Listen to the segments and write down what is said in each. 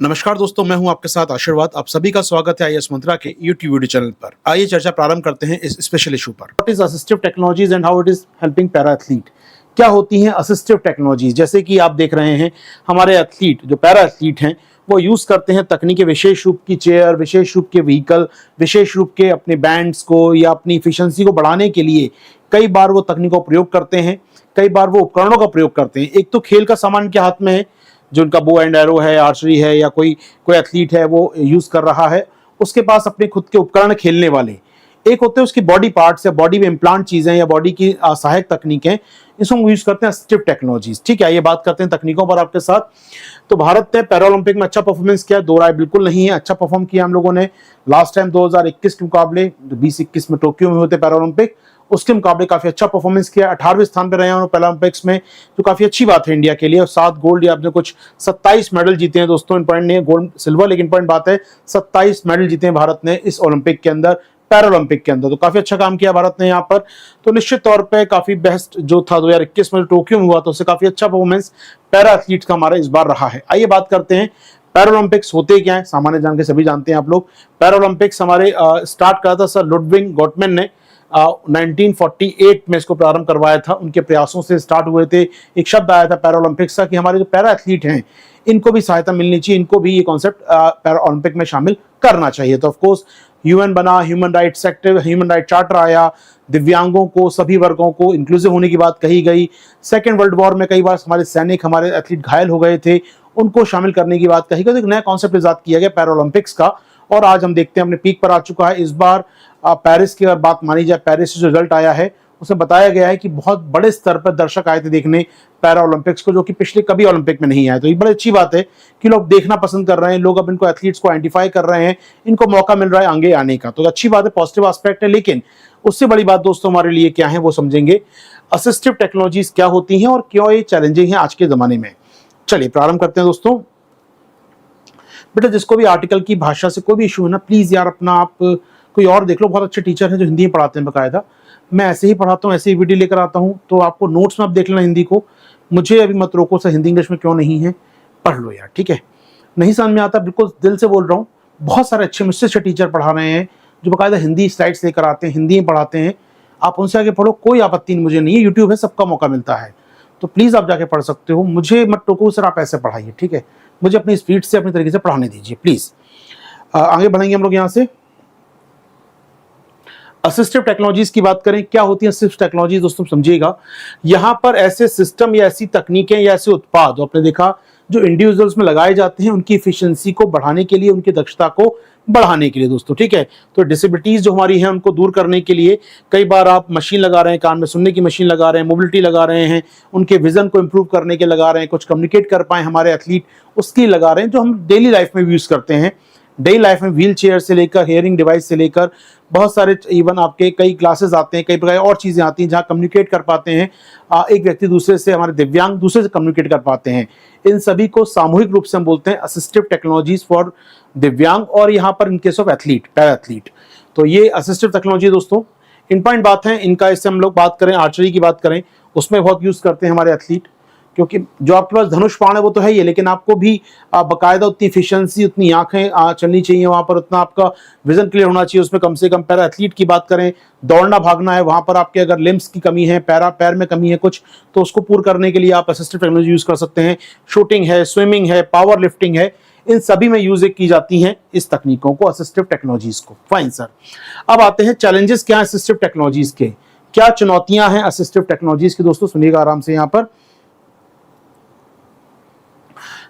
नमस्कार दोस्तों, मैं हूं आपके साथ आशीर्वाद। आप सभी का स्वागत है आईएएस मंत्रा के यूट्यूब वीडियो चैनल पर। आइए चर्चा प्रारंभ करते हैं इस स्पेशल इशू पर। What is assistive technologies and how it is helping para athlete. क्या होती हैं असिस्टिव टेक्नोलॉजीज? जैसे कि आप देख रहे हैं हमारे एथलीट जो पैरा एथलीट हैं वो यूज करते हैं तकनीकी, विशेष रूप की चेयर, विशेष रूप के व्हीकल, विशेष रूप के अपने बैंड्स को या अपनी इफिशियंसी को बढ़ाने के लिए कई बार वो तकनीकों का प्रयोग करते हैं, कई बार वो उपकरणों का प्रयोग करते हैं। एक तो खेल का सामान के हाथ में है, जो उनका बो एंड एरो है, आर्चरी है, या कोई कोई एथलीट है वो यूज कर रहा है, उसके पास अपने खुद के उपकरण खेलने वाले। एक होते हैं उसकी बॉडी पार्ट्स या बॉडी में इम्प्लांट चीजें या बॉडी की सहायक तकनीकें, इसको हम यूज करते हैं असिस्टिव टेक्नोलॉजीज। ठीक है, ये बात करते हैं तकनीकों पर आपके साथ। तो भारत ने पैरालंपिक में अच्छा परफॉर्मेंस किया, दो राय बिल्कुल नहीं है, अच्छा परफॉर्म किया हम लोगों ने। लास्ट टाइम 2021 के मुकाबले 2021 में टोक्यो में होते पैरालंपिक, उसके मुकाबले काफी अच्छा परफॉर्मेंस किया। 18वें स्थान पर रहे हैं पैरालंपिक्स में, जो काफी अच्छी बात है इंडिया के लिए। और 7 गोल्ड या आपने कुछ 27 मेडल जीते हैं दोस्तों। इंपॉर्टेंट नहीं है गोल्ड सिल्वर, लेकिन इंपॉर्टेंट बात है 27 मेडल जीते हैं भारत ने इस ओलंपिक के अंदर, पैरालंपिक के अंदर। तो काफी अच्छा काम किया भारत ने यहाँ पर। तो निश्चित तौर पे काफी बेस्ट जो था 2021 में टोक्यो में हुआ, तो उससे काफी अच्छा परफॉर्मेंस पैरा एथलीट का हमारा इस बार रहा है। आइए बात करते हैं पैरालंपिक्स होते क्या है। सामान्य जान के सभी जानते हैं आप लोग। पैरालंपिक्स हमारे स्टार्ट करा था सर लुडविग गॉटमैन ने 1948 में इसको प्रारंभ करवाया था। उनके प्रयासों से स्टार्ट हुए थे। एक शब्द आया था पैरालंपिक्स का कि हमारे जो पैरा एथलीट हैं इनको भी सहायता मिलनी चाहिए, इनको भी ये कॉन्सेप्ट पैरा ओलंपिक में शामिल करना चाहिए। तो ऑफकोर्स यूएन बना, human rights active, human right charter आया, दिव्यांगों को, सभी वर्गों को इंक्लूसिव होने की बात कही गई। सेकेंड वर्ल्ड वॉर में कई बार हमारे सैनिक, हमारे एथलीट घायल हो गए थे, उनको शामिल करने की बात कही गई। तो एक नया कॉन्सेप्ट इजाद किया गया पैरालंपिक्स का, और आज हम देखते हैं अपने पीक पर आ चुका है। इस बार पेरिस की अगर बात मानी जाए, पेरिस से जो रिजल्ट आया है उसमें बताया गया है कि बहुत बड़े स्तर पर दर्शक आए थे देखने पैरा ओलंपिक्स को, जो कि पिछले कभी ओलंपिक में नहीं आए। तो ये बड़ी अच्छी बात है कि लोग देखना पसंद कर रहे हैं, लोग अब इनको एथलीट्स को आइडेंटिफाई कर रहे हैं, इनको मौका मिल रहा है आगे आने का। तो अच्छी बात है, पॉजिटिव एस्पेक्ट है। लेकिन उससे बड़ी बात दोस्तों हमारे लिए क्या है वो समझेंगे। असिस्टिव टेक्नोलॉजीज क्या होती हैं और क्यों ये चैलेंजिंग है आज के जमाने में। चलिए प्रारंभ करते हैं दोस्तों। बेटा जिसको भी आर्टिकल की भाषा से कोई भी इशू है ना, प्लीज यार अपना आप कोई और देख लो। बहुत अच्छे टीचर हैं जो हिंदी में पढ़ाते हैं बकायदा। मैं ऐसे ही पढ़ाता हूँ, ऐसे ही वीडियो लेकर आता हूँ, तो आपको नोट्स में आप देख लेना हिंदी को। मुझे अभी मत रोको सर, हिंदी इंग्लिश में क्यों नहीं है, पढ़ लो यार, ठीक है। नहीं समझ में आता बिल्कुल दिल से बोल रहा हूँ। बहुत सारे अच्छे मुझसे अच्छे टीचर पढ़ा रहे हैं जो बकायदा हिंदी स्लाइड्स लेकर आते हैं, हिंदी में पढ़ाते हैं। आप उनसे आगे पढ़ो, कोई आपत्ति नहीं, मुझे नहीं है। यूट्यूब है, सबका मौका मिलता है, तो प्लीज़ आप जाके पढ़ सकते हो। मुझे मत टोको सर, आप ऐसे पढ़ाइए, ठीक है। मुझे अपनी स्पीड से, अपनी तरीके से पढ़ाने दीजिए प्लीज़। आगे बढ़ेंगे हम लोग यहाँ से। असिस्टिव टेक्नोलॉजीज की बात करें, क्या होती है असिस्टिव टेक्नोलॉजीज दोस्तों समझिएगा। यहाँ पर ऐसे सिस्टम या ऐसी तकनीकें या ऐसे उत्पाद आपने देखा जो इंडिविजुअल्स में लगाए जाते हैं उनकी इफिशिएंसी को बढ़ाने के लिए, उनकी दक्षता को बढ़ाने के लिए दोस्तों, ठीक है। तो डिसेबिलिटीज जो हमारी हैं उनको दूर करने के लिए कई बार आप मशीन लगा रहे हैं, कान में सुनने की मशीन लगा रहे हैं, मोबिलिटी लगा रहे हैं, उनके विजन को इंप्रूव करने के लगा रहे हैं, कुछ कम्युनिकेट कर पाए हमारे एथलीट उसकी लगा रहे हैं, जो हम डेली लाइफ में यूज करते हैं। डेली लाइफ में व्हील चेयर से लेकर हेयरिंग डिवाइस से लेकर बहुत सारे, इवन आपके कई क्लासेस आते हैं, कई प्रकार और चीज़ें आती हैं जहाँ कम्युनिकेट कर पाते हैं एक व्यक्ति दूसरे से, हमारे दिव्यांग दूसरे से कम्युनिकेट कर पाते हैं। इन सभी को सामूहिक रूप से हम बोलते हैं असिस्टिव टेक्नोलॉजीज फॉर दिव्यांग, और यहाँ पर in case of athlete, para athlete. तो ये असिस्टिव टेक्नोलॉजी दोस्तों इंपॉर्टेंट बात है इनका। इससे हम लोग बात करें, आर्चरी की बात करें, उसमें बहुत यूज़ करते हैं हमारे एथलीट, क्योंकि जो आपके पास धनुष बाण है वो तो है ही, लेकिन आपको भी बाकायदा उतनी एफिशिएंसी, उतनी आंखें चलनी चाहिए वहाँ पर, उतना आपका विजन क्लियर होना चाहिए उसमें कम से कम। पैरा एथलीट की बात करें, दौड़ना भागना है, वहाँ पर आपके अगर लिम्स की कमी है, पैर में कमी है कुछ, तो उसको पूर्ण करने के लिए आप असिस्टिव टेक्नोलॉजी यूज़ कर सकते हैं। शूटिंग है, स्विमिंग है, पावर लिफ्टिंग है, इन सभी में यूज की जाती हैं इस तकनीकों को, असिस्टिव टेक्नोलॉजीज को। फाइन सर, अब आते हैं चैलेंजेस क्या है असिस्टिव टेक्नोलॉजीज के, क्या चुनौतियां हैं असिस्टिव टेक्नोलॉजीज की दोस्तों, सुनिएगा आराम से यहाँ पर।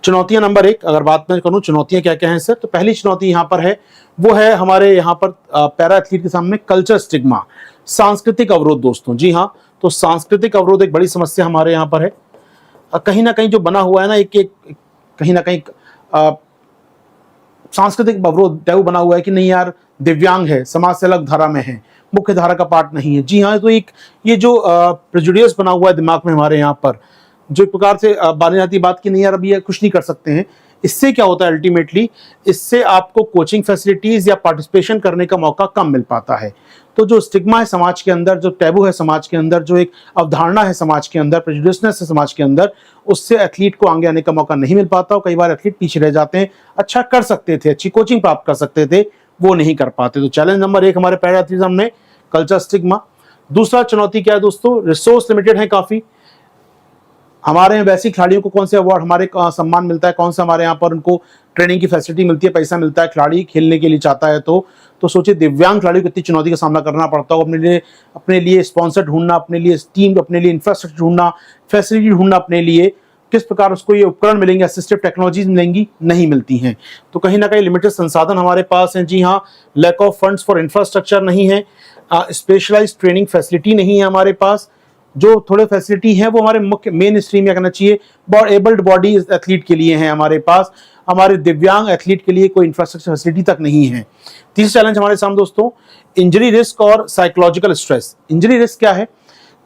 चुनौतियां नंबर 1 अगर बात मैं करूं, चुनौतियां क्या क्या हैं सर, तो पहली चुनौती यहां पर है वो है हमारे यहाँ पर पैरा एथलीट के सामने कल्चर स्टिग्मा, सांस्कृतिक अवरोध दोस्तों। जी हाँ, तो सांस्कृतिक अवरोध एक बड़ी समस्या हमारे यहाँ पर है। कहीं ना कहीं जो बना हुआ है ना, एक कहीं ना कहीं सांस्कृतिक अवरोध टैबू बना हुआ है कि नहीं यार, दिव्यांग है, समाज से अलग धारा में है, मुख्य धारा का पार्ट नहीं है। जी हाँ, तो एक ये जो प्रेजुडियस बना हुआ है दिमाग में हमारे यहाँ पर, जो एक प्रकार से बानी जाती बात की नहीं यार अभी ये कुछ नहीं कर सकते हैं, इससे क्या होता है अल्टीमेटली, इससे आपको कोचिंग फैसिलिटीज या पार्टिसिपेशन करने का मौका कम मिल पाता है। तो जो स्टिग्मा है समाज के अंदर, जो टैबू है समाज के अंदर, जो एक अवधारणा है समाज के अंदर, प्रेजुडिसनेस है समाज के अंदर, उससे एथलीट को आगे आने का मौका नहीं मिल पाता और कई बार एथलीट पीछे रह जाते हैं। अच्छा कर सकते थे, अच्छी कोचिंग प्राप्त कर सकते थे, वो नहीं कर पाते। तो चैलेंज नंबर 1 हमारे पैरा एथलीटिज्म में कल्चर स्टिग्मा। दूसरा चुनौती क्या है दोस्तों, रिसोर्स लिमिटेड है काफी। हमारे यहाँ वैसी खिलाड़ियों को कौन से अवार्ड, हमारे सम्मान मिलता है, कौन सा हमारे यहाँ पर उनको ट्रेनिंग की फैसिलिटी मिलती है, पैसा मिलता है, खिलाड़ी खेलने के लिए चाहता है तो सोचिए दिव्यांग खिलाड़ी को कितनी चुनौती का सामना करना पड़ता हो। अपने लिए स्पॉन्सर ढूंढना, अपने लिए टीम, अपने लिए इंफ्रास्ट्रक्चर ढूंढना, फैसिलिटी ढूंढना अपने लिए, किस प्रकार उसको ये उपकरण मिलेंगे, असिस्टिव टेक्नोलॉजीज मिलेंगी, नहीं मिलती हैं। तो कहीं ना कहीं लिमिटेड संसाधन हमारे पास हैं। जी हाँ, lack of funds for infrastructure नहीं है, स्पेशलाइज्ड ट्रेनिंग फैसिलिटी नहीं है हमारे पास। जो थोड़े फैसिलिटी है वो हमारे मुख्य मेन स्ट्रीम या कहना चाहिए एबल्ड बॉडी एथलीट के लिए है हमारे पास, हमारे दिव्यांग एथलीट के लिए कोई इंफ्रास्ट्रक्चर फैसिलिटी तक नहीं है। तीसरा चैलेंज हमारे सामने दोस्तों, इंजरी रिस्क और साइकोलॉजिकल स्ट्रेस। इंजरी रिस्क क्या है,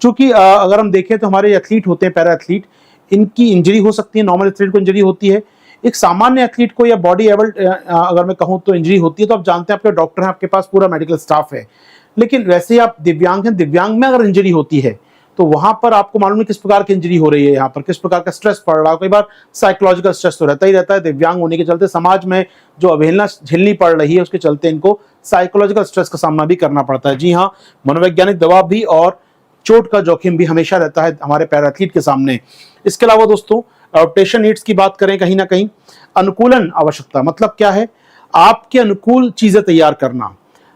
चूंकि अगर हम देखें तो हमारे एथलीट होते हैं, पैरा एथलीट, इनकी इंजरी हो सकती है, नॉर्मल एथलीट को इंजरी होती है, एक सामान्य एथलीट को या बॉडी एबल्ड अगर मैं कहूं तो इंजरी होती है। तो आप जानते हैं आपके डॉक्टर हैं, आपके पास पूरा मेडिकल स्टाफ है, लेकिन वैसे ही आप दिव्यांग हैं, दिव्यांग में अगर इंजरी होती है तो वहां पर आपको मालूम है किस प्रकार की इंजरी हो रही है, यहाँ पर किस प्रकार का स्ट्रेस पड़ रहा है। कई बार साइकोलॉजिकल स्ट्रेस तो रहता ही रहता है, दिव्यांग होने के चलते समाज में जो अवहेलना झेलनी पड़ रही है उसके चलते इनको साइकोलॉजिकल स्ट्रेस का सामना भी करना पड़ता है। जी हाँ, मनोवैज्ञानिक दबाव भी और चोट का जोखिम भी हमेशा रहता है हमारे पैरा एथलीट के सामने। इसके अलावा दोस्तों एडेप्टेशन नीड्स की बात करें, कहीं ना कहीं अनुकूलन आवश्यकता, मतलब क्या है, आपके अनुकूल चीजें तैयार करना।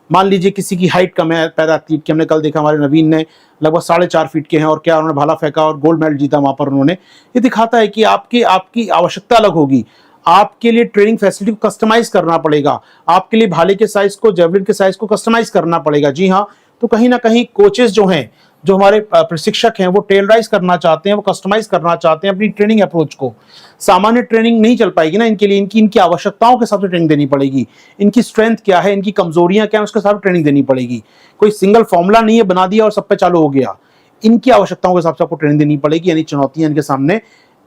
मान लीजिए किसी की हाइट कम है, पैरा एथलीट की, हमने कल देखा हमारे नवीन ने लगभग 4.5 फीट के हैं और क्या उन्होंने भाला फेंका और गोल्ड मेडल जीता वहां पर उन्होंने। ये दिखाता है कि आपकी आवश्यकता अलग होगी, आपके लिए ट्रेनिंग फैसिलिटी को कस्टमाइज करना पड़ेगा, आपके लिए भाले के साइज को, जेवलिन के साइज को कस्टमाइज करना पड़ेगा। जी हाँ, तो कहीं ना कहीं कोचेस जो हैं, जो हमारे प्रशिक्षक हैं, वो टेलराइज करना चाहते हैं, वो कस्टमाइज करना चाहते हैं अपनी ट्रेनिंग अप्रोच को। सामान्य ट्रेनिंग नहीं चल पाएगी ना इनके लिए, इनकी आवश्यकताओं के हिसाब से ट्रेनिंग देनी पड़ेगी, इनकी स्ट्रेंथ क्या है, इनकी कमजोरियां क्या है, उसके हिसाब से ट्रेनिंग देनी पड़ेगी। कोई सिंगल फॉर्मूला नहीं है बना दिया और सब पे चालू हो गया, इनकी आवश्यकताओं के हिसाब से आपको ट्रेनिंग देनी पड़ेगी। यानी चुनौतियां इनके सामने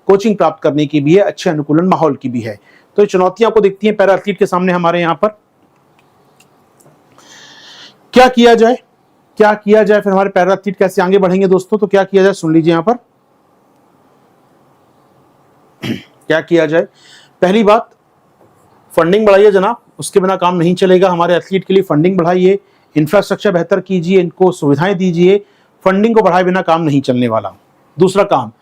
कोचिंग प्राप्त करने की भी है, अच्छे अनुकूलन माहौल की भी है। तो ये चुनौतियां को दिखती हैं पैरा एथलीट के सामने हमारे यहाँ पर। क्या किया जाए, क्या किया जाए, फिर हमारे पैरा एथलीट कैसे आगे बढ़ेंगे दोस्तों, तो क्या किया जाए सुन लीजिए यहाँ पर। क्या किया जाए, पहली बात फंडिंग बढ़ाइए जनाब, उसके बिना काम नहीं चलेगा। हमारे एथलीट के लिए फंडिंग बढ़ाइए, इंफ्रास्ट्रक्चर बेहतर कीजिए, इनको सुविधाएं दीजिए, फंडिंग को बढ़ाए बिना काम नहीं चलने वाला। दूसरा काम,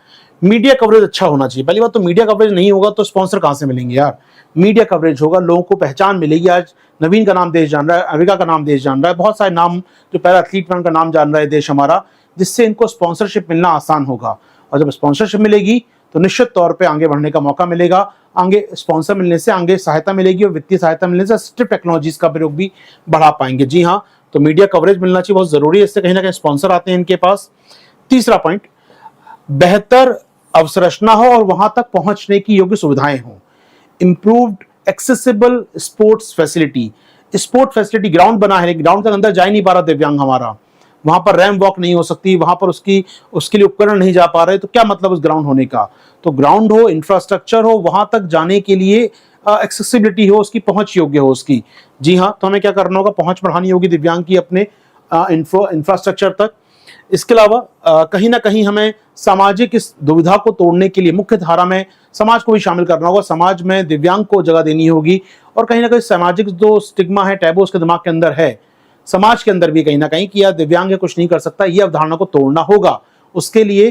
मीडिया कवरेज अच्छा होना चाहिए। पहली बात तो मीडिया कवरेज नहीं होगा तो स्पॉन्सर कहां से मिलेंगे यार, मीडिया कवरेज होगा, लोगों को पहचान मिलेगी। आज नवीन का नाम देश जान रहा है, अविका का नाम देश जान रहा है, बहुत सारे नाम जो पैरा एथलीट का नाम जान रहा है देश हमारा, जिससे इनको स्पॉन्सरशिप मिलना आसान होगा। और जब स्पॉन्सरशिप मिलेगी तो निश्चित तौर पे आगे बढ़ने का मौका मिलेगा। आगे स्पॉन्सर मिलने से आगे सहायता मिलेगी और वित्तीय सहायता मिलने से असिस्टिव टेक्नोलॉजीज का प्रयोग भी बढ़ा पाएंगे। जी हाँ, तो मीडिया कवरेज मिलना चाहिए, बहुत जरूरी है, इससे कहीं ना कहीं स्पॉन्सर आते हैं इनके पास। तीसरा पॉइंट, बेहतर अवसंरचना हो और वहां तक पहुंचने की योग्य सुविधाएं हो। Improved accessible sports facility, sport facility, ground बना है, ग्राउंड तक अंदर जा ही नहीं पा रहा दिव्यांग हमारा, वहां पर रैम वॉक नहीं हो सकती, वहां पर उसके लिए उपकरण नहीं जा पा रहे, तो क्या मतलब उस ग्राउंड होने का। तो ग्राउंड हो, इंफ्रास्ट्रक्चर हो, वहां तक जाने के लिए एक्सेसिबिलिटी हो, उसकी पहुंच योग्य हो उसकी। जी हाँ, तो हमें क्या करना होगा, पहुंच बढ़ानी होगी दिव्यांग की अपने इंफ्रास्ट्रक्चर तक। इसके अलावा कहीं ना कहीं हमें सामाजिक इस दुविधा को तोड़ने के लिए मुख्य धारा में समाज को भी शामिल करना होगा, समाज में दिव्यांग को जगह देनी होगी। और कहीं ना कहीं सामाजिक जो स्टिग्मा है, टैबू उसके दिमाग के अंदर है, समाज के अंदर भी कहीं ना कहीं कि यार दिव्यांग है कुछ नहीं कर सकता, ये अवधारणा को तोड़ना होगा। उसके लिए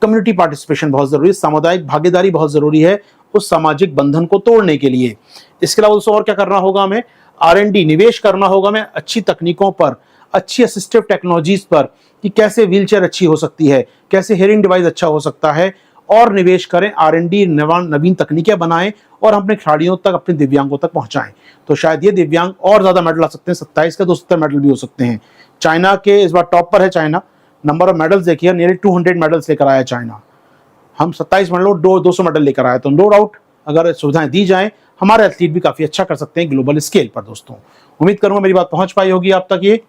कम्युनिटी पार्टिसिपेशन बहुत जरूरी है, सामुदायिक भागीदारी बहुत जरूरी है उस सामाजिक बंधन को तोड़ने के लिए। इसके अलावा दोस्तों और क्या करना होगा, हमें R&D निवेश करना होगा, हमें अच्छी तकनीकों पर, अच्छी असिस्टिव टेक्नोलॉजीज पर, कि कैसे व्हीलचेयर अच्छी हो सकती है, कैसे हेयरिंग डिवाइस अच्छा हो सकता है, और निवेश करें, R&D नवीन तकनीकें बनाएं और हम अपने खिलाड़ियों तक, अपने दिव्यांगों तक पहुंचाएं। तो शायद ये दिव्यांग और ज्यादा मेडल ला सकते हैं, 27 का 270 मेडल भी हो सकते हैं। चाइना के इस बार टॉप पर है चाइना, नंबर ऑफ मेडल्स देखिए, नियरली 200 मेडल्स लेकर आया चाइना। हम 27 मेडल, 200 मेडल लेकर आए, तो नो डाउट अगर सुविधाएं दी जाएं, हमारे एथलीट भी काफी अच्छा कर सकते हैं ग्लोबल स्केल पर। दोस्तों उम्मीद करूंगा मेरी बात पहुंच पाई होगी आप तक। ये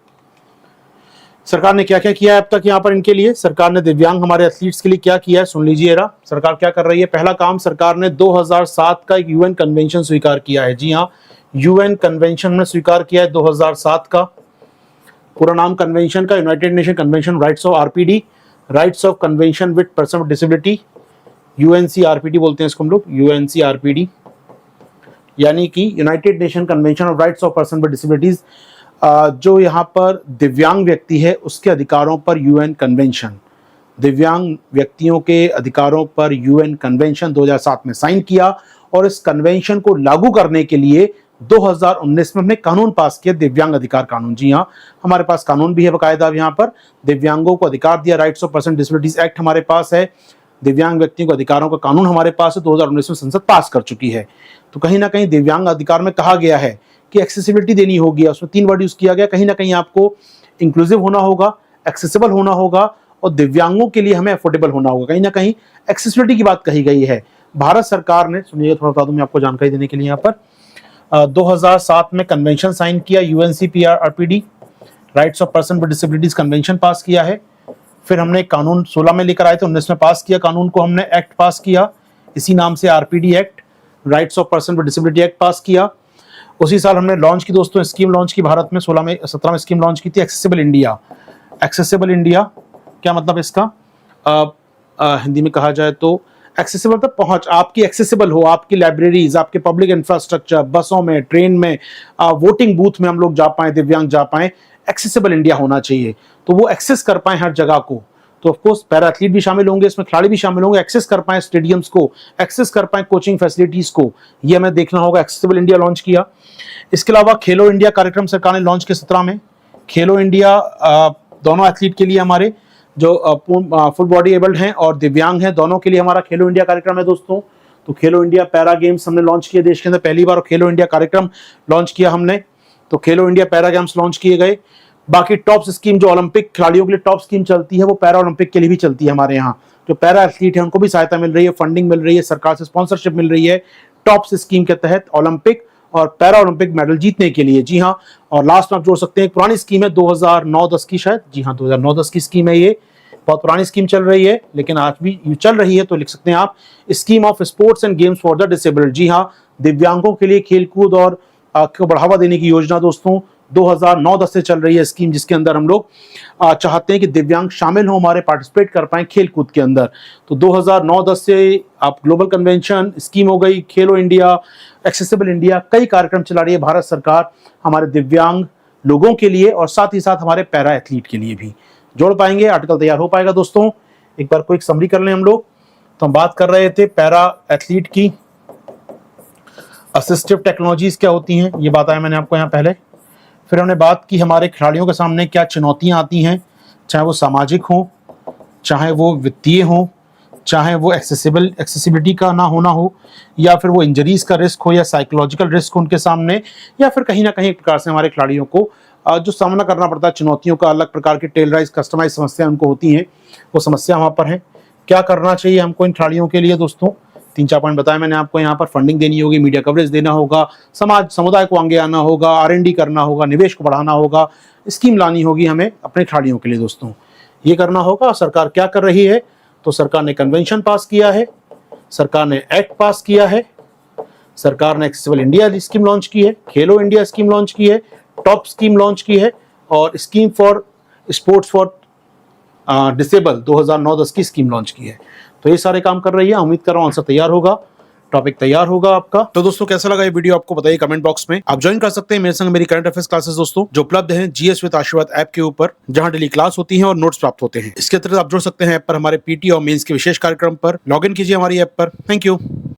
सरकार ने क्या क्या किया है अब तक यहाँ पर इनके लिए, सरकार ने दिव्यांग हमारे एथलीट्स के लिए क्या किया है सुन लीजिए जरा। सरकार क्या कर रही है, पहला काम सरकार ने 2007 का एक यूएन कन्वेंशन स्वीकार किया है। जी हाँ, यूएन कन्वेंशन ने स्वीकार किया है 2007 का। पूरा नाम कन्वेंशन का united nation convention rights of RPD, rights of convention with person with disability, UNCRPD बोलते हैं इसको हम लोग, यूएनसीआरपीडी, यानी कि united nation convention of rights of person with disabilities. जो यहाँ पर दिव्यांग व्यक्ति है उसके अधिकारों पर यूएन कन्वेंशन, दिव्यांग व्यक्तियों के अधिकारों पर यूएन कन्वेंशन 2007 में साइन किया, और इस कन्वेंशन को लागू करने के लिए 2019 में हमने कानून पास किया, दिव्यांग अधिकार कानून। जी हाँ, हमारे पास कानून भी है बकायदा। यहाँ पर दिव्यांगों को अधिकार दिया, rights of person disabilities act हमारे पास है, दिव्यांग व्यक्तियों को अधिकारों का कानून हमारे पास है, 2019 में संसद पास कर चुकी है। तो कहीं ना कहीं दिव्यांग अधिकार में कहा गया है कि एक्सेसिबिलिटी देनी होगी, उसमें 3 वर्ड यूज किया गया। कहीं ना कहीं आपको इंक्लूसिव होना होगा, एक्सेसिबल होना होगा, और दिव्यांगों के लिए हमें अफोर्डेबल होना होगा। कहीं ना कहीं एक्सेसिबिलिटी की बात कही गई है। भारत सरकार ने, सुनिए थोड़ा बता दूं मैं आपको जानकारी देने के लिए, यहाँ पर 2007 में कन्वेंशन साइन किया, UNCPRPD, rights of person with disabilities convention pass किया है। फिर हमने कानून 16 में लेकर आए थे, 19 में पास किया कानून को हमने, एक्ट पास किया इसी नाम से RPD act, rights of person with disability act पास किया। उसी साल हमने लॉन्च की दोस्तों, स्कीम लॉन्च की भारत में, 17 में स्कीम लॉन्च की थी, एक्सेसिबल इंडिया। एक्सेसिबल इंडिया क्या मतलब इसका, हिंदी में कहा जाए तो एक्सेसिबल मतलब पहुंच, आपकी एक्सेसिबल हो, आपकी लाइब्रेरीज, आपके पब्लिक इंफ्रास्ट्रक्चर, बसों में, ट्रेन में, वोटिंग बूथ में हम लोग जा पाए, दिव्यांग जा पाए, एक्सेसिबल इंडिया होना चाहिए। तो वो एक्सेस कर पाए हर जगह को। तो ऑफकोर्स पैरा एथलीट भी शामिल होंगे इसमें, खिलाड़ी भी शामिल होंगे, एक्सेस कर पाए स्टेडियम्स को, एक्सेस कर पाए कोचिंग फैसिलिटीज को, ये हमें देखना होगा। एक्सेसिबल इंडिया लॉन्च किया। इसके अलावा खेलो इंडिया कार्यक्रम सरकार ने लॉन्च किया 17 में। खेलो इंडिया दोनों एथलीट के लिए, हमारे जो फुल बॉडी एबल्ड हैं और दिव्यांग हैं, दोनों के लिए हमारा खेलो इंडिया कार्यक्रम है दोस्तों। तो खेलो इंडिया पैरा गेम्स हमने लॉन्च किए देश के अंदर पहली बार, और खेलो इंडिया कार्यक्रम लॉन्च किया हमने। तो खेलो इंडिया पैरा गेम्स लॉन्च किए गए। बाकी टॉप स्कीम जो ओलंपिक खिलाड़ियों के लिए टॉप स्कीम चलती है, वो पैरा ओलंपिक के लिए भी चलती है हमारे यहाँ। जो पैरा एथलीट है उनको भी सहायता मिल रही है, फंडिंग मिल रही है, सरकार से स्पॉन्सरशिप मिल रही है टॉप स्कीम के तहत ओलंपिक और पैरा ओलंपिक मेडल जीतने के लिए। जी हाँ, और लास्ट में आप जोड़ सकते हैं एक पुरानी स्कीम है 2009-10 की, शायद, जी हाँ 2009-10 की स्कीम है ये, बहुत पुरानी स्कीम चल रही है लेकिन आज भी चल रही है। तो लिख सकते हैं आप, scheme of sports and games for the disabled. जी हाँ, दिव्यांगों के लिए खेलकूद और को बढ़ावा देने की योजना दोस्तों 2009-10 से चल रही है स्कीम, जिसके अंदर हम लोग चाहते हैं कि दिव्यांग शामिल हो, हमारे पार्टिसिपेट कर पाएं खेलकूद के अंदर। तो 2009-10 से आप ग्लोबल कन्वेंशन स्कीम हो गई, खेलो इंडिया, एक्सेसिबल इंडिया, कई कार्यक्रम चला रही है भारत सरकार हमारे दिव्यांग लोगों के लिए, और साथ ही साथ हमारे पैरा एथलीट के लिए भी। जोड़ पाएंगे, आर्टिकल तैयार हो पाएगा दोस्तों। एक बार कोई समरी कर लें हम लोग। तो हम बात कर रहे थे पैरा एथलीट की, असिस्टिव टेक्नोलॉजीज क्या होती हैं ये बताया मैंने आपको यहाँ पहले। फिर हमने बात की हमारे खिलाड़ियों के सामने क्या चुनौतियां आती हैं, चाहे वो सामाजिक हो, चाहे वो वित्तीय हो, चाहे वो एक्सेसिबिलिटी का ना होना हो, या फिर वो इंजरीज का रिस्क हो, या साइकोलॉजिकल रिस्क उनके सामने, या फिर कहीं ना कहीं एक प्रकार से हमारे खिलाड़ियों को जो सामना करना पड़ता है चुनौतियों का, अलग प्रकार की टेलराइज कस्टमाइज समस्या उनको होती हैं, वो समस्या वहाँ पर है। क्या करना चाहिए हमको इन खिलाड़ियों के लिए दोस्तों, 3-4 पॉइंट बताया मैंने आपको। यहाँ पर फंडिंग देनी होगी, मीडिया कवरेज देना होगा, समुदाय को आगे आना होगा, R&D करना होगा, निवेश को बढ़ाना होगा, स्कीम लानी होगी हमें अपने खिलाड़ियों के लिए दोस्तों, ये करना होगा। सरकार क्या कर रही है, तो सरकार ने कन्वेंशन पास किया है, सरकार ने एक्ट पास किया है, सरकार ने एक्सेसिबल इंडिया स्कीम लॉन्च की है, खेलो इंडिया स्कीम लॉन्च की है, टॉप स्कीम लॉन्च की है, और scheme for sports for disable 2009-10 की स्कीम लॉन्च की है। तो ये सारे काम कर रही है। उम्मीद कर रहा हूँ आंसर तैयार होगा, टॉपिक तैयार होगा आपका। तो दोस्तों कैसा लगा ये वीडियो आपको बताइए कमेंट बॉक्स में। आप ज्वाइन कर सकते हैं मेरे संग मेरी करंट अफेयर्स क्लासेस दोस्तों, जो उपलब्ध हैं जीएस विद आशीर्वाद ऐप के ऊपर, जहां डेली क्लास होती है और नोट्स प्राप्त होते हैं। इसके अतिरिक्त आप जुड़ सकते हैं ऐप पर हमारे पीटी और मेंस के विशेष कार्यक्रम पर। लॉगिन कीजिए हमारी ऐप पर। Thank you.